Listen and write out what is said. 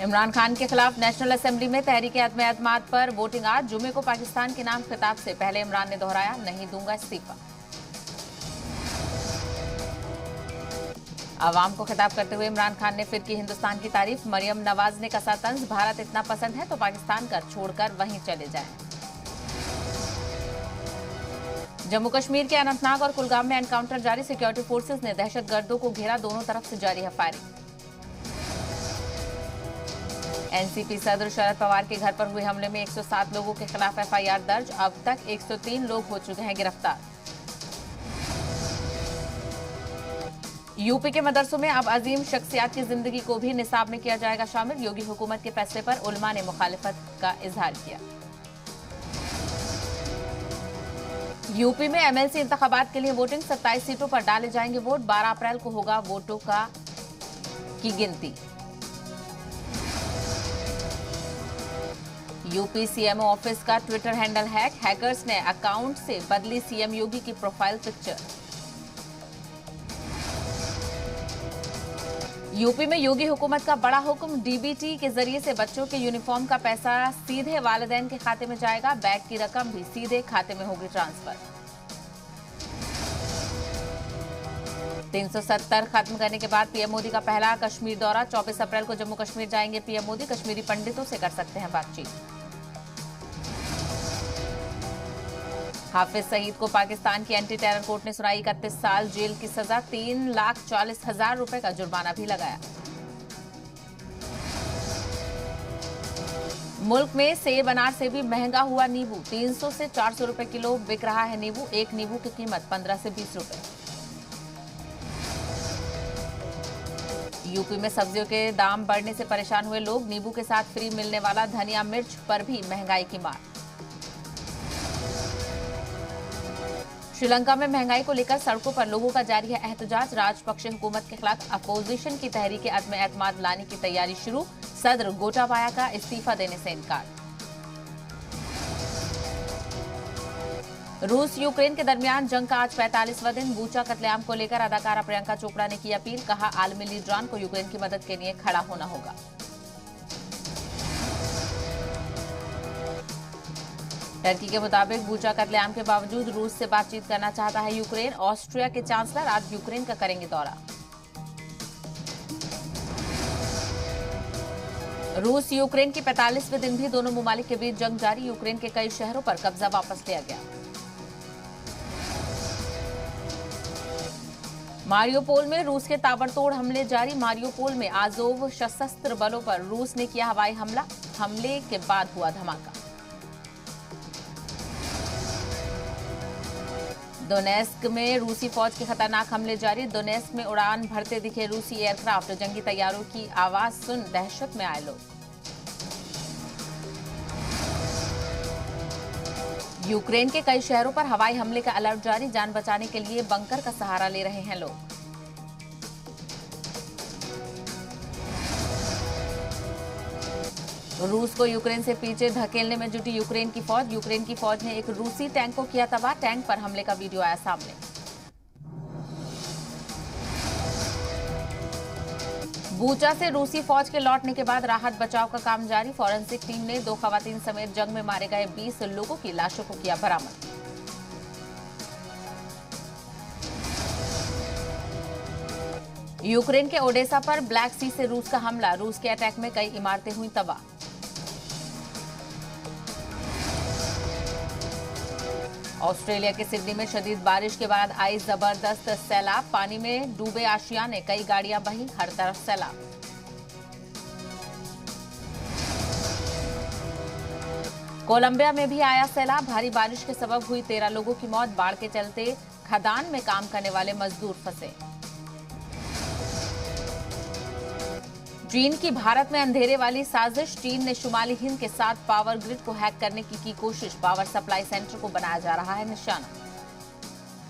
इमरान खान के खिलाफ national assembly में तहरीक एतमाद पर वोटिंग आज। जुमे को पाकिस्तान के नाम खिताब से पहले इमरान ने दोहराया, नहीं दूंगा इस्तीफा। आवाम को खिताब करते हुए इमरान खान ने फिर की हिंदुस्तान की तारीफ। मरियम नवाज ने कसा तंज, भारत इतना पसंद है तो पाकिस्तान कर छोड़कर वहीं चले जाएं। जम्मू कश्मीर के अनंतनाग और कुलगाम में एनकाउंटर जारी। सिक्योरिटी फोर्सेस ने दहशतगर्दों को घेरा, दोनों तरफ से जारी है फायरिंग। एनसीपी सदर शरद पवार के घर पर हुए हमले में 107 लोगों के खिलाफ एफआईआर दर्ज। अब तक 103 लोग हो चुके हैं गिरफ्तार। यूपी के मदरसों में अब अजीम शख्सियात की जिंदगी को भी निसाब में किया जाएगा शामिल। योगी हुकूमत के फैसले पर उलमा ने मुखालिफत का इजहार किया। यूपी में एमएलसी इंतखाबात के लिए वोटिंग। 27 सीटों पर डाले जाएंगे वोट। 12 अप्रैल को होगा वोटों की गिनती। यूपी सीएमओ ऑफिस का ट्विटर हैंडल हैक। हैकर्स ने अकाउंट से बदली सीएम योगी की प्रोफाइल पिक्चर। यूपी में योगी हुकूमत का बड़ा हुक्म। डीबीटी के जरिए से बच्चों के यूनिफॉर्म का पैसा सीधे वालिदैन के खाते में जाएगा। बैग की रकम भी सीधे खाते में होगी ट्रांसफर। 370 खत्म करने के बाद पीएम मोदी का पहला कश्मीर दौरा। 24 अप्रैल को जम्मू कश्मीर जाएंगे पीएम मोदी। कश्मीरी पंडितों से कर सकते हैं बातचीत। हाफिज सईद को पाकिस्तान की एंटी टेरर कोर्ट ने सुनाई 31 साल जेल की सजा। 3,40,000 रुपए का जुर्माना भी लगाया। मुल्क में सेब अनार से भी महंगा हुआ नींबू। 300 से 400 रुपए किलो बिक रहा है नींबू। एक नींबू की कीमत 15 से 20 रुपए। यूपी में सब्जियों के दाम बढ़ने से परेशान हुए लोग। नींबू के साथ फ्री मिलने वाला धनिया मिर्च पर भी महंगाई की मार। श्रीलंका में महंगाई को लेकर सड़कों पर लोगों का जारी है एहतजाज। राजपक्षे हुकूमत के खिलाफ अपोजिशन की तहरीक एतमाद लाने की तैयारी शुरू। सदर गोटाबाया का इस्तीफा देने से इनकार। रूस यूक्रेन के दरमियान जंग का आज 45वां दिन। बूचा कत्लेआम को लेकर अदाकारा प्रियंका चोपड़ा ने की अपील। कहा, आलमी लीडरान को यूक्रेन की मदद के लिए खड़ा होना होगा। टर्की के मुताबिक बूचा कत्लेआम के बावजूद रूस से बातचीत करना चाहता है यूक्रेन। ऑस्ट्रिया के चांसलर आज यूक्रेन का करेंगे दौरा। रूस यूक्रेन की 45वें दिन भी दोनों ममालिक के बीच जंग जारी। यूक्रेन के कई शहरों पर कब्जा वापस लिया गया। मारियोपोल में रूस के ताबड़तोड़ हमले जारी। मारियोपोल में आजोव सशस्त्र बलों पर रूस ने किया हवाई हमला। हमले के बाद हुआ धमाका। दोनेस्क में रूसी फौज के खतरनाक हमले जारी। दोनेस्क में उड़ान भरते दिखे रूसी एयरक्राफ्ट। जंगी तैयारों की आवाज सुन दहशत में आए लोग। यूक्रेन के कई शहरों पर हवाई हमले का अलर्ट जारी। जान बचाने के लिए बंकर का सहारा ले रहे हैं लोग। रूस को यूक्रेन से पीछे धकेलने में जुटी यूक्रेन की फौज। यूक्रेन की फौज ने एक रूसी टैंक को किया तबाह। टैंक पर हमले का वीडियो आया सामने। बूचा से रूसी फौज के लौटने के बाद राहत बचाव का काम जारी। फॉरेंसिक टीम ने 2 खवातीन समेत जंग में मारे गए 20 लोगों की लाशों को किया बरामद। यूक्रेन के ओडेसा पर ब्लैक सी से रूस का हमला। रूस के अटैक में कई इमारतें हुई तबाह। ऑस्ट्रेलिया के सिडनी में शदीद बारिश के बाद आई जबरदस्त सैलाब। पानी में डूबे आशियाने, कई गाड़ियां बही, हर तरफ सैलाब। कोलंबिया में भी आया सैलाब। भारी बारिश के सबब हुई 13 लोगों की मौत। बाढ़ के चलते खदान में काम करने वाले मजदूर फंसे। चीन की भारत में अंधेरे वाली साजिश। चीन ने शुमाली हिंद के साथ पावर ग्रिड को हैक करने की कोशिश। पावर सप्लाई सेंटर को बनाया जा रहा है निशाना।